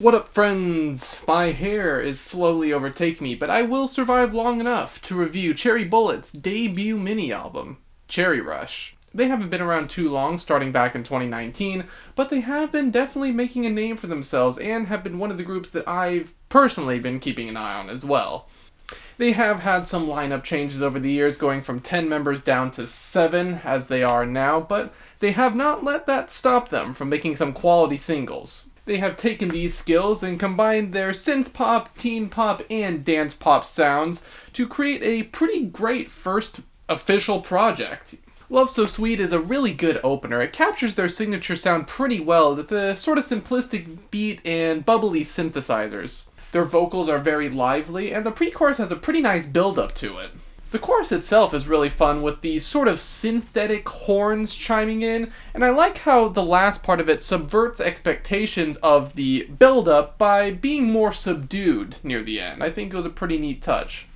What up, friends? My hair is slowly overtaking me, but I will survive long enough to review Cherry Bullet's debut mini-album, Cherry Rush. They haven't been around too long, starting back in 2019, but they have been definitely making a name for themselves and have been one of the groups that I've personally been keeping an eye on as well. They have had some lineup changes over the years, going from 10 members down to 7 as they are now, but they have not let that stop them from making some quality singles. They have taken these skills and combined their synthpop, teen pop, and dance pop sounds to create a pretty great first official project. Love So Sweet is a really good opener. It captures their signature sound pretty well with the sort of simplistic beat and bubbly synthesizers. Their vocals are very lively, and the pre-chorus has a pretty nice build-up to it. The chorus itself is really fun with these sort of synthetic horns chiming in, and I like how the last part of it subverts expectations of the build-up by being more subdued near the end. I think it was a pretty neat touch.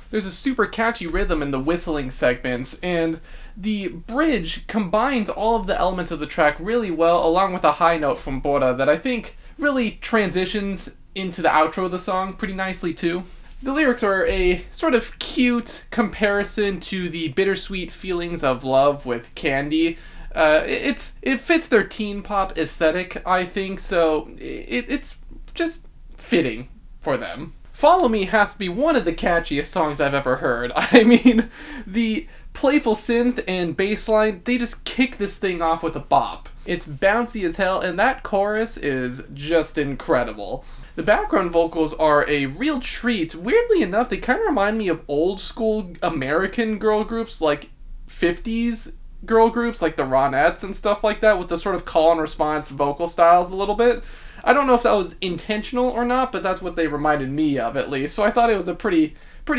There's a super catchy rhythm in the whistling segments, and the bridge combines all of the elements of the track really well, along with a high note from Bora that I think really transitions into the outro of the song pretty nicely too. The lyrics are a sort of cute comparison to the bittersweet feelings of love with Candy. It fits their teen pop aesthetic, I think, so it's just fitting for them. Follow Me has to be one of the catchiest songs I've ever heard. I mean, the playful synth and bass line, they just kick this thing off with a bop. It's bouncy as hell, and that chorus is just incredible. The background vocals are a real treat. Weirdly enough, they kind of remind me of old school American girl groups, like 50s girl groups, like the Ronettes and stuff like that, with the sort of call and response vocal styles a little bit. I don't know if that was intentional or not, but that's what they reminded me of, at least. So I thought it was a pretty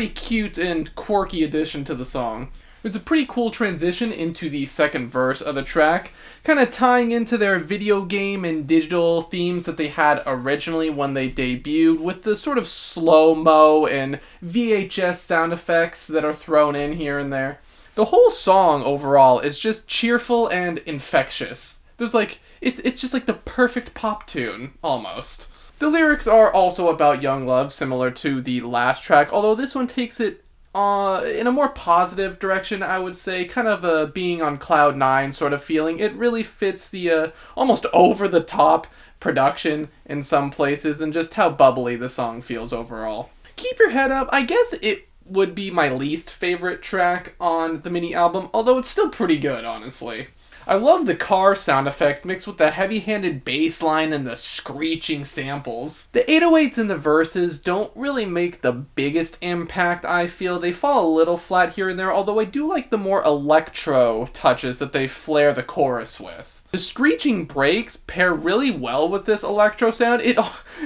cute and quirky addition to the song. It's a pretty cool transition into the second verse of the track, kind of tying into their video game and digital themes that they had originally when they debuted, with the sort of slow-mo and VHS sound effects that are thrown in here and there. The whole song overall is just cheerful and infectious. There's it's just like the perfect pop tune, almost. The lyrics are also about young love, similar to the last track, although this one takes it in a more positive direction, I would say, kind of a being on cloud nine sort of feeling. It really fits the almost over-the-top production in some places and just how bubbly the song feels overall. Keep Your Head Up, I guess it would be my least favorite track on the mini-album, although it's still pretty good, honestly. I love the car sound effects mixed with the heavy-handed bass line and the screeching samples. The 808s in the verses don't really make the biggest impact, I feel. They fall a little flat here and there, although I do like the more electro touches that they flare the chorus with. The screeching breaks pair really well with this electro sound.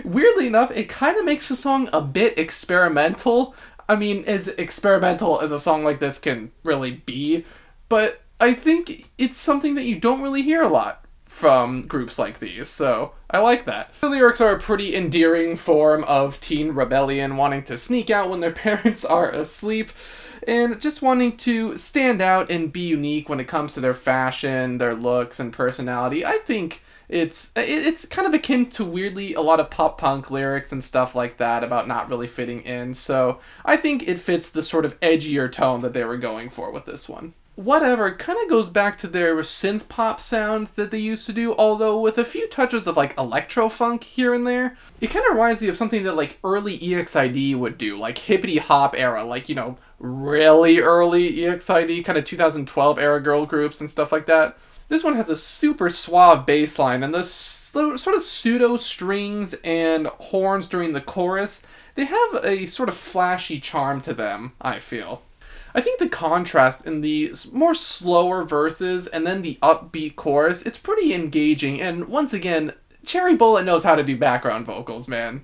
Weirdly enough, it kind of makes the song a bit experimental. I mean, as experimental as a song like this can really be, but I think it's something that you don't really hear a lot from groups like these, so I like that. The lyrics are a pretty endearing form of teen rebellion, wanting to sneak out when their parents are asleep, and just wanting to stand out and be unique when it comes to their fashion, their looks, and personality. I think it's kind of akin to weirdly a lot of pop punk lyrics and stuff like that about not really fitting in, so I think it fits the sort of edgier tone that they were going for with this one. Whatever kind of goes back to their synth pop sound that they used to do, although with a few touches of like electro funk here and there. It kind of reminds me of something that like early EXID would do, like hippity hop era, like, you know, really early EXID, kind of 2012 era girl groups and stuff like that. This one has a super suave bass line, and the sort of pseudo strings and horns during the chorus, they have a sort of flashy charm to them, I feel. I think the contrast in the more slower verses and then the upbeat chorus, it's pretty engaging, and once again, Cherry Bullet knows how to do background vocals, man.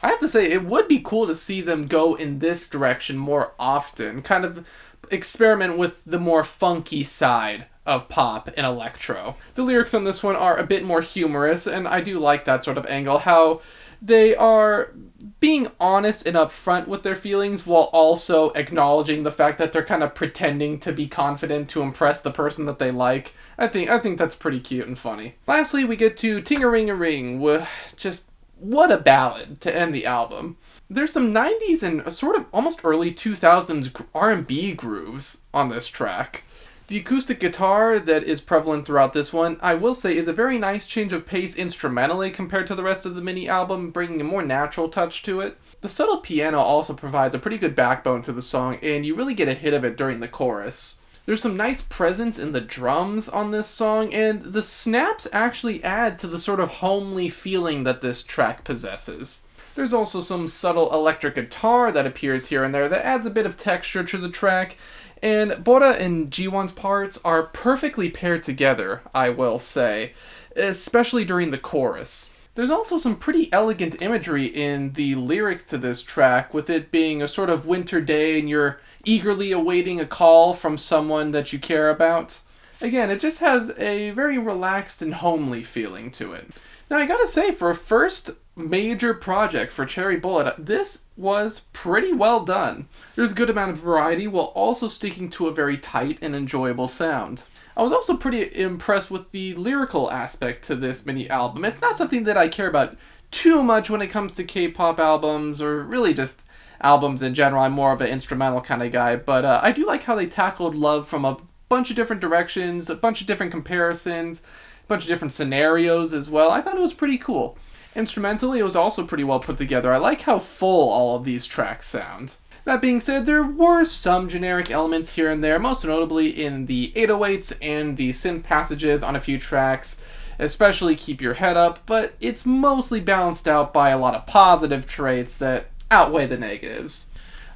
I have to say, it would be cool to see them go in this direction more often, kind of experiment with the more funky side of pop and electro. The lyrics on this one are a bit more humorous, and I do like that sort of angle, how they are being honest and upfront with their feelings while also acknowledging the fact that they're kind of pretending to be confident to impress the person that they like. I think that's pretty cute and funny. Lastly, we get to Ting-a-Ring-a-Ring, just what a ballad to end the album. There's some 90s and sort of almost early 2000s R&B grooves on this track. The acoustic guitar that is prevalent throughout this one, I will say, is a very nice change of pace instrumentally compared to the rest of the mini-album, bringing a more natural touch to it. The subtle piano also provides a pretty good backbone to the song, and you really get a hit of it during the chorus. There's some nice presence in the drums on this song, and the snaps actually add to the sort of homely feeling that this track possesses. There's also some subtle electric guitar that appears here and there that adds a bit of texture to the track, and Bora and Jiwon's parts are perfectly paired together, I will say, especially during the chorus. There's also some pretty elegant imagery in the lyrics to this track, with it being a sort of winter day and you're eagerly awaiting a call from someone that you care about. Again, it just has a very relaxed and homely feeling to it. Now, I gotta say, for a first major project for Cherry Bullet, this was pretty well done. There's a good amount of variety while also sticking to a very tight and enjoyable sound. I was also pretty impressed with the lyrical aspect to this mini album. It's not something that I care about too much when it comes to K-pop albums, or really just albums in general. I'm more of an instrumental kind of guy, but I do like how they tackled love from a bunch of different directions, a bunch of different comparisons, a bunch of different scenarios as well. I thought it was pretty cool. Instrumentally, it was also pretty well put together. I like how full all of these tracks sound. That being said, there were some generic elements here and there, most notably in the 808s and the synth passages on a few tracks, especially Keep Your Head Up, but it's mostly balanced out by a lot of positive traits that outweigh the negatives.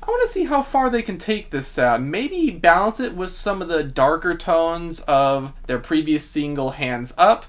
I want to see how far they can take this sound, maybe balance it with some of the darker tones of their previous single, Hands Up,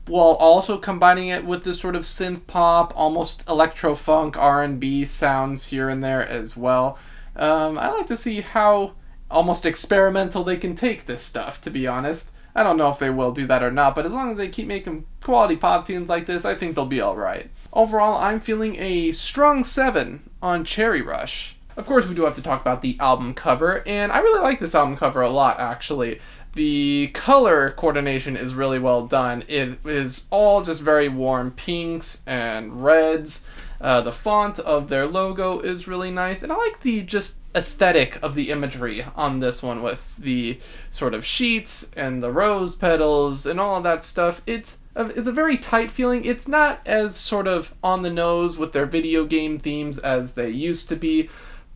while also combining it with this sort of synth pop, almost electro-funk R&B sounds here and there as well. I like to see how almost experimental they can take this stuff, to be honest. I don't know if they will do that or not, but as long as they keep making quality pop tunes like this, I think they'll be alright. Overall, I'm feeling a strong 7 on Cherry Rush. Of course, we do have to talk about the album cover, and I really like this album cover a lot, actually. The color coordination is really well done. It is all just very warm pinks and reds. The font of their logo is really nice, and I like the just aesthetic of the imagery on this one with the sort of sheets and the rose petals and all of that stuff. It's a very tight feeling. It's not as sort of on the nose with their video game themes as they used to be,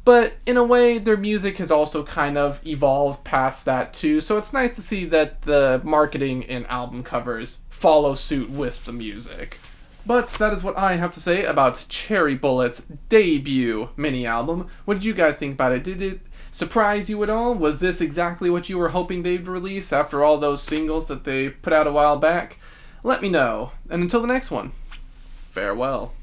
but in a way, their music has also kind of evolved past that too, so it's nice to see that the marketing and album covers follow suit with the music. But that is what I have to say about Cherry Bullet's debut mini-album. What did you guys think about it? Did it surprise you at all? Was this exactly what you were hoping they'd release after all those singles that they put out a while back? Let me know. And until the next one, farewell.